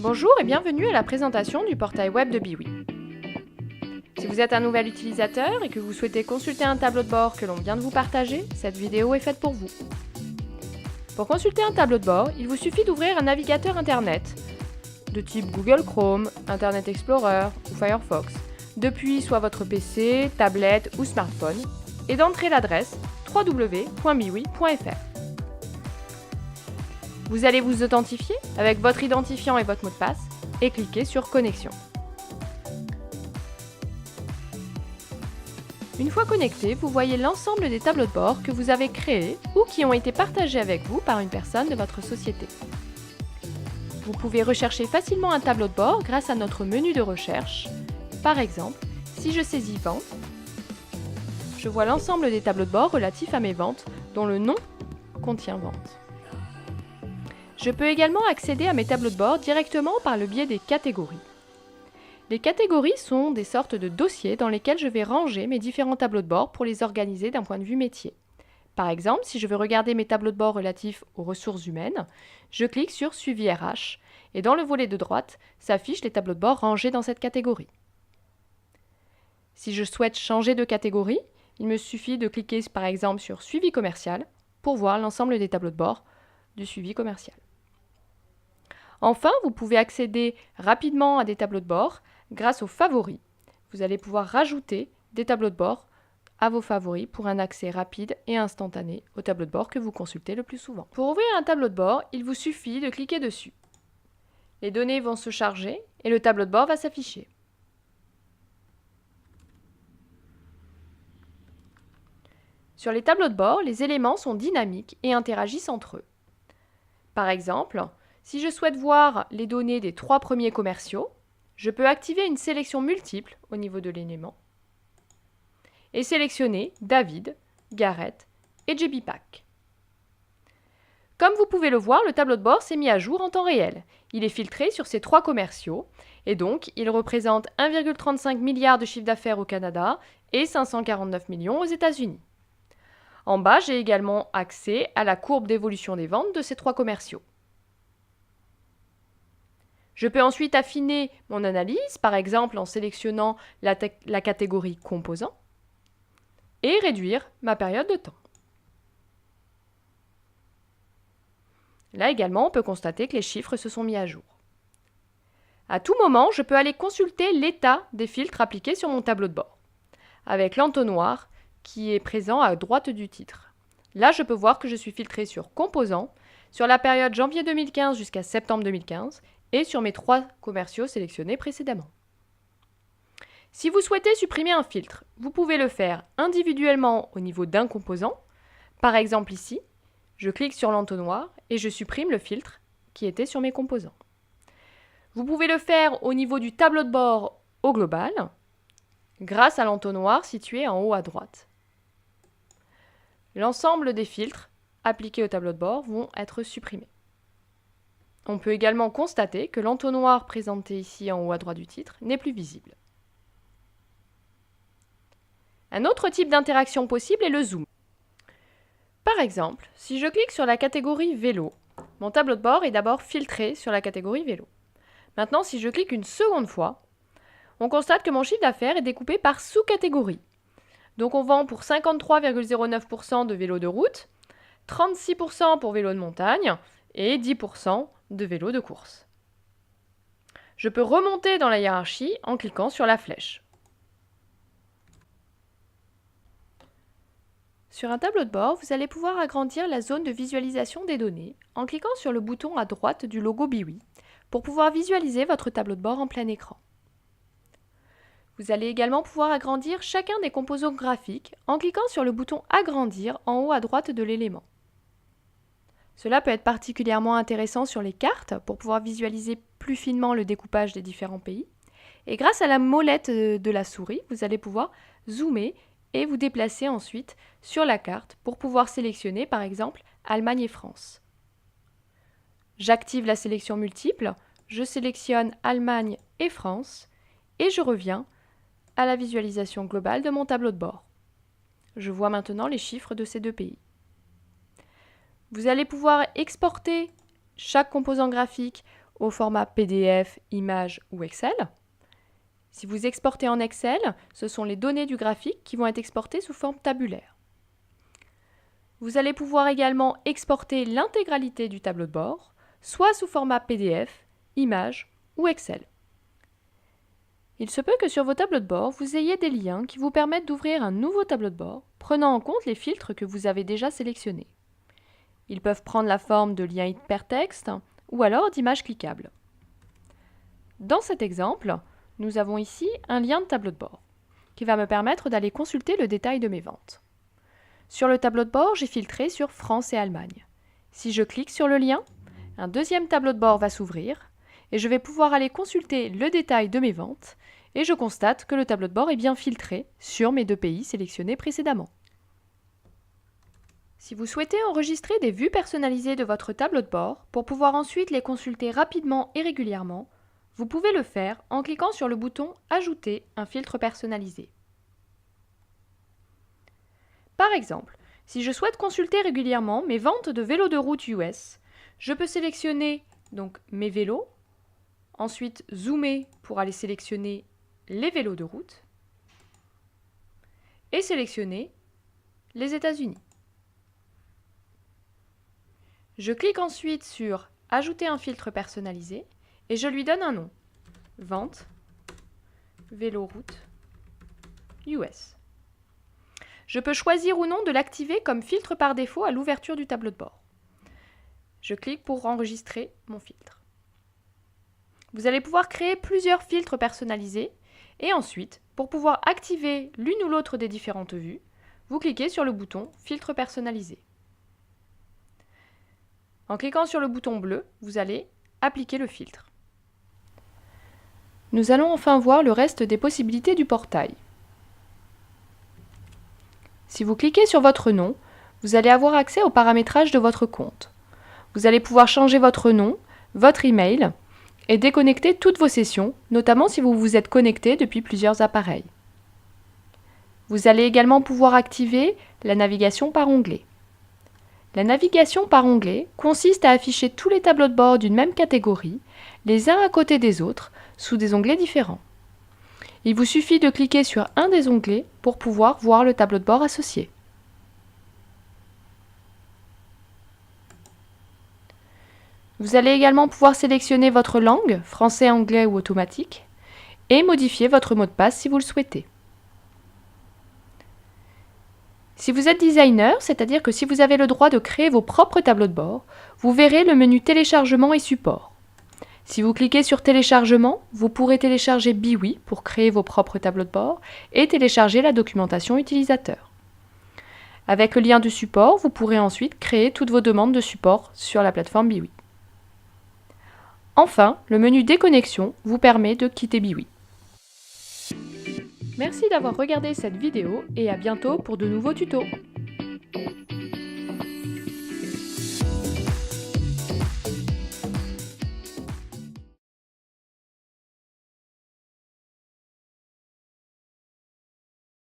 Bonjour et bienvenue à la présentation du portail web de Biwi. Si vous êtes un nouvel utilisateur et que vous souhaitez consulter un tableau de bord que l'on vient de vous partager, cette vidéo est faite pour vous. Pour consulter un tableau de bord, il vous suffit d'ouvrir un navigateur internet de type Google Chrome, Internet Explorer ou Firefox, depuis soit votre PC, tablette ou smartphone, et d'entrer l'adresse www.biwi.fr. Vous allez vous authentifier avec votre identifiant et votre mot de passe et cliquer sur Connexion. Une fois connecté, vous voyez l'ensemble des tableaux de bord que vous avez créés ou qui ont été partagés avec vous par une personne de votre société. Vous pouvez rechercher facilement un tableau de bord grâce à notre menu de recherche. Par exemple, si je saisis Vente, je vois l'ensemble des tableaux de bord relatifs à mes ventes dont le nom contient Vente. Je peux également accéder à mes tableaux de bord directement par le biais des catégories. Les catégories sont des sortes de dossiers dans lesquels je vais ranger mes différents tableaux de bord pour les organiser d'un point de vue métier. Par exemple, si je veux regarder mes tableaux de bord relatifs aux ressources humaines, je clique sur Suivi RH et dans le volet de droite s'affichent les tableaux de bord rangés dans cette catégorie. Si je souhaite changer de catégorie, il me suffit de cliquer par exemple sur Suivi commercial pour voir l'ensemble des tableaux de bord du suivi commercial. Enfin, vous pouvez accéder rapidement à des tableaux de bord grâce aux favoris. Vous allez pouvoir rajouter des tableaux de bord à vos favoris pour un accès rapide et instantané au tableau de bord que vous consultez le plus souvent. Pour ouvrir un tableau de bord, il vous suffit de cliquer dessus. Les données vont se charger et le tableau de bord va s'afficher. Sur les tableaux de bord, les éléments sont dynamiques et interagissent entre eux. Par exemple, si je souhaite voir les données des 3 premiers commerciaux, je peux activer une sélection multiple au niveau de l'élément et sélectionner David, Gareth et JB Pack. Comme vous pouvez le voir, le tableau de bord s'est mis à jour en temps réel. Il est filtré sur ces 3 commerciaux et donc il représente 1,35 milliard de chiffre d'affaires au Canada et 549 millions aux États-Unis. En bas, j'ai également accès à la courbe d'évolution des ventes de ces 3 commerciaux. Je peux ensuite affiner mon analyse, par exemple en sélectionnant la catégorie composants, et réduire ma période de temps. Là également, on peut constater que les chiffres se sont mis à jour. À tout moment, je peux aller consulter l'état des filtres appliqués sur mon tableau de bord, avec l'entonnoir qui est présent à droite du titre. Là, je peux voir que je suis filtré sur composants, sur la période janvier 2015 jusqu'à septembre 2015, et sur mes 3 commerciaux sélectionnés précédemment. Si vous souhaitez supprimer un filtre, vous pouvez le faire individuellement au niveau d'un composant. Par exemple ici, je clique sur l'entonnoir et je supprime le filtre qui était sur mes composants. Vous pouvez le faire au niveau du tableau de bord au global, grâce à l'entonnoir situé en haut à droite. L'ensemble des filtres appliqués au tableau de bord vont être supprimés. On peut également constater que l'entonnoir présenté ici en haut à droite du titre n'est plus visible. Un autre type d'interaction possible est le zoom. Par exemple, si je clique sur la catégorie vélo, mon tableau de bord est d'abord filtré sur la catégorie vélo. Maintenant, si je clique une seconde fois, on constate que mon chiffre d'affaires est découpé par sous-catégorie. Donc on vend pour 53,09% de vélos de route, 36% pour vélos de montagne et 10% de vélos de course. Je peux remonter dans la hiérarchie en cliquant sur la flèche. Sur un tableau de bord, vous allez pouvoir agrandir la zone de visualisation des données en cliquant sur le bouton à droite du logo Biwi pour pouvoir visualiser votre tableau de bord en plein écran. Vous allez également pouvoir agrandir chacun des composants graphiques en cliquant sur le bouton Agrandir en haut à droite de l'élément. Cela peut être particulièrement intéressant sur les cartes pour pouvoir visualiser plus finement le découpage des différents pays. Et grâce à la molette de la souris, vous allez pouvoir zoomer et vous déplacer ensuite sur la carte pour pouvoir sélectionner par exemple Allemagne et France. J'active la sélection multiple, je sélectionne Allemagne et France et je reviens à la visualisation globale de mon tableau de bord. Je vois maintenant les chiffres de ces 2 pays. Vous allez pouvoir exporter chaque composant graphique au format PDF, image ou Excel. Si vous exportez en Excel, ce sont les données du graphique qui vont être exportées sous forme tabulaire. Vous allez pouvoir également exporter l'intégralité du tableau de bord, soit sous format PDF, image ou Excel. Il se peut que sur vos tableaux de bord, vous ayez des liens qui vous permettent d'ouvrir un nouveau tableau de bord, prenant en compte les filtres que vous avez déjà sélectionnés. Ils peuvent prendre la forme de liens hypertexte ou alors d'images cliquables. Dans cet exemple, nous avons ici un lien de tableau de bord qui va me permettre d'aller consulter le détail de mes ventes. Sur le tableau de bord, j'ai filtré sur France et Allemagne. Si je clique sur le lien, un deuxième tableau de bord va s'ouvrir et je vais pouvoir aller consulter le détail de mes ventes et je constate que le tableau de bord est bien filtré sur mes 2 pays sélectionnés précédemment. Si vous souhaitez enregistrer des vues personnalisées de votre tableau de bord pour pouvoir ensuite les consulter rapidement et régulièrement, vous pouvez le faire en cliquant sur le bouton « Ajouter un filtre personnalisé ». Par exemple, si je souhaite consulter régulièrement mes ventes de vélos de route US, je peux sélectionner donc mes vélos, ensuite zoomer pour aller sélectionner les vélos de route et sélectionner les États-Unis. Je clique ensuite sur « Ajouter un filtre personnalisé » et je lui donne un nom. Vente, vélo route, US. Je peux choisir ou non de l'activer comme filtre par défaut à l'ouverture du tableau de bord. Je clique pour enregistrer mon filtre. Vous allez pouvoir créer plusieurs filtres personnalisés et ensuite, pour pouvoir activer l'une ou l'autre des différentes vues, vous cliquez sur le bouton « Filtre personnalisé ». En cliquant sur le bouton bleu, vous allez appliquer le filtre. Nous allons enfin voir le reste des possibilités du portail. Si vous cliquez sur votre nom, vous allez avoir accès au paramétrage de votre compte. Vous allez pouvoir changer votre nom, votre email et déconnecter toutes vos sessions, notamment si vous vous êtes connecté depuis plusieurs appareils. Vous allez également pouvoir activer la navigation par onglet. La navigation par onglet consiste à afficher tous les tableaux de bord d'une même catégorie, les uns à côté des autres, sous des onglets différents. Il vous suffit de cliquer sur un des onglets pour pouvoir voir le tableau de bord associé. Vous allez également pouvoir sélectionner votre langue, français, anglais ou automatique, et modifier votre mot de passe si vous le souhaitez. Si vous êtes designer, c'est-à-dire que si vous avez le droit de créer vos propres tableaux de bord, vous verrez le menu téléchargement et support. Si vous cliquez sur téléchargement, vous pourrez télécharger Biwi pour créer vos propres tableaux de bord et télécharger la documentation utilisateur. Avec le lien du support, vous pourrez ensuite créer toutes vos demandes de support sur la plateforme Biwi. Enfin, le menu déconnexion vous permet de quitter Biwi. Merci d'avoir regardé cette vidéo et à bientôt pour de nouveaux tutos.